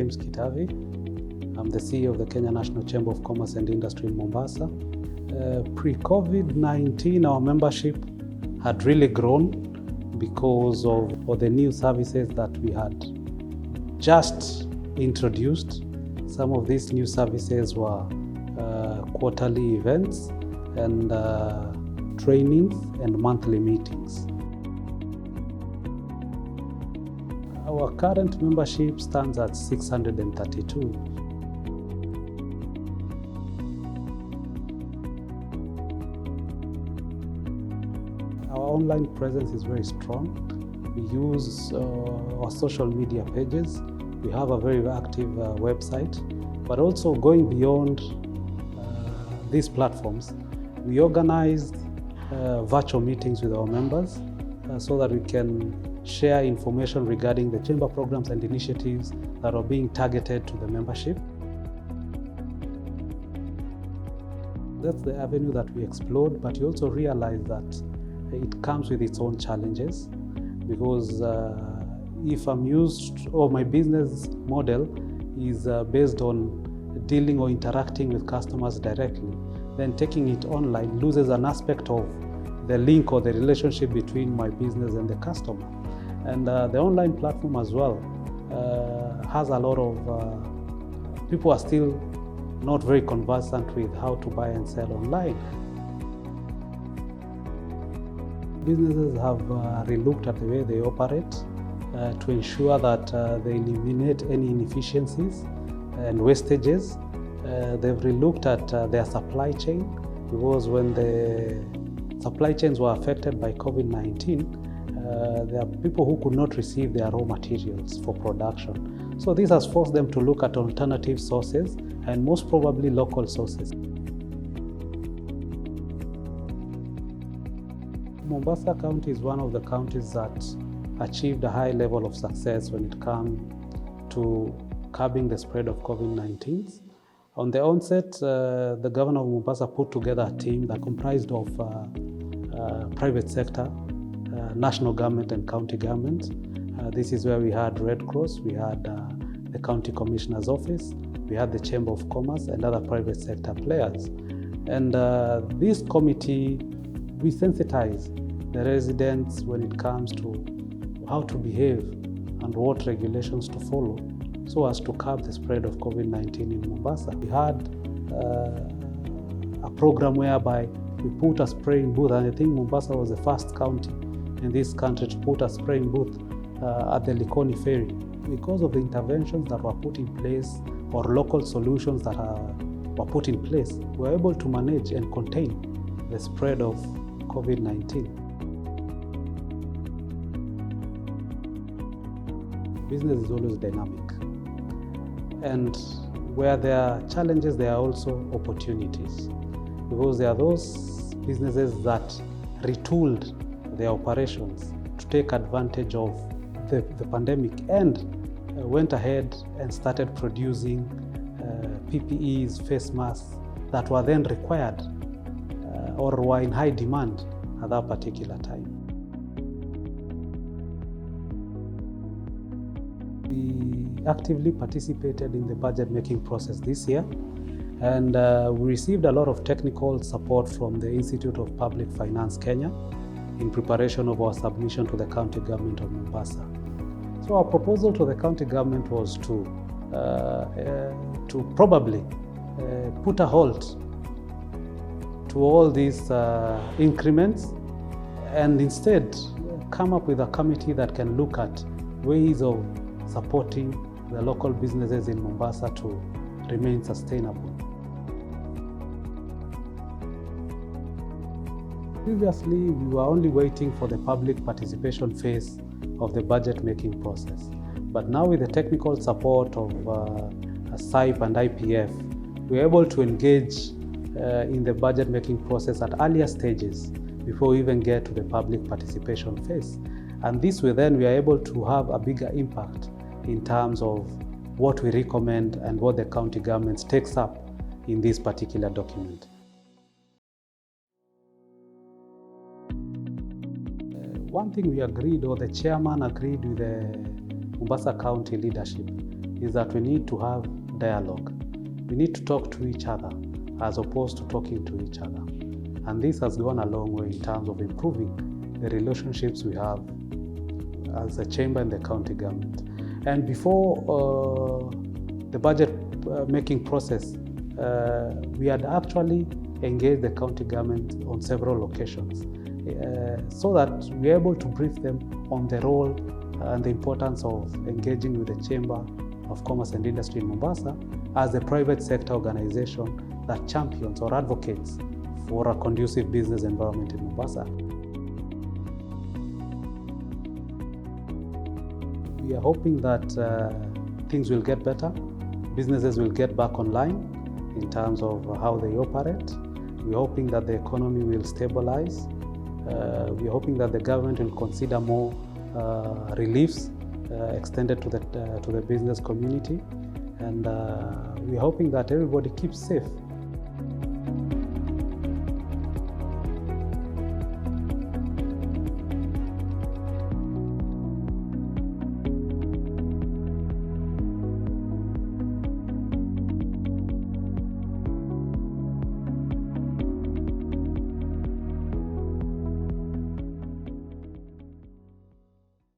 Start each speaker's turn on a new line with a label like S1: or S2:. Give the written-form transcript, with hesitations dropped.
S1: name is Kitavi. I'm the CEO of the Kenya National Chamber of Commerce and Industry in Mombasa. Pre-COVID-19, our membership had really grown because of the new services that we had just introduced. Some of these new services were quarterly events and trainings and monthly meetings. Our current membership stands at 632. Our online presence is very strong. We use our social media pages. We have a very active website, but also going beyond these platforms, we organized virtual meetings with our members so that we can share information regarding the chamber programs and initiatives that are being targeted to the membership. That's the avenue that we explored, but you also realize that it comes with its own challenges, because if I'm used, or my business model is based on dealing or interacting with customers directly, then taking it online loses an aspect of the link or the relationship between my business and the customer. And the online platform as well has a lot of, people are still not very conversant with how to buy and sell online. Businesses have relooked at the way they operate to ensure that they eliminate any inefficiencies and wastages. They've relooked at their supply chain, because when the supply chains were affected by COVID-19, there are people who could not receive their raw materials for production. So this has forced them to look at alternative sources, and most probably local sources. Mombasa County is one of the counties that achieved a high level of success when it comes to curbing the spread of COVID-19. On the onset, the governor of Mombasa put together a team that comprised of private sector, national government and county government. This is where we had Red Cross, we had the County Commissioner's Office, we had the Chamber of Commerce and other private sector players. And this committee, we sensitize the residents when it comes to how to behave and what regulations to follow so as to curb the spread of COVID-19 in Mombasa. We had a program whereby we put a spraying booth, and I think Mombasa was the first county in this country to put a spraying booth at the Likoni ferry. Because of the interventions that were put in place, or local solutions that were put in place, we were able to manage and contain the spread of COVID-19. Business is always dynamic. And where there are challenges, there are also opportunities. Because there are those businesses that retooled their operations to take advantage of the pandemic and went ahead and started producing PPEs, face masks that were then required or were in high demand at that particular time. We actively participated in the budget making process this year, and we received a lot of technical support from the Institute of Public Finance Kenya in preparation of our submission to the county government of Mombasa. So our proposal to the county government was to probably put a halt to all these increments, and instead come up with a committee that can look at ways of supporting the local businesses in Mombasa to remain sustainable. Previously, we were only waiting for the public participation phase of the budget making process. But now with the technical support of SIPE and IPF, we're able to engage in the budget making process at earlier stages before we even get to the public participation phase. And this way then we are able to have a bigger impact in terms of what we recommend and what the county government takes up in this particular document. One thing we agreed, or the chairman agreed with the Mombasa County leadership, is that we need to have dialogue. We need to talk to each other as opposed to talking to each other. And this has gone a long way in terms of improving the relationships we have as a chamber and the county government. And before the budget making process, we had actually engaged the county government on several occasions so that we're able to brief them on the role and the importance of engaging with the Chamber of Commerce and Industry in Mombasa as a private sector organization that champions or advocates for a conducive business environment in Mombasa. We are hoping that things will get better, businesses will get back online in terms of how they operate. We're hoping that the economy will stabilize. We're hoping that the government will consider more reliefs extended to the business community. And we're hoping that everybody keeps safe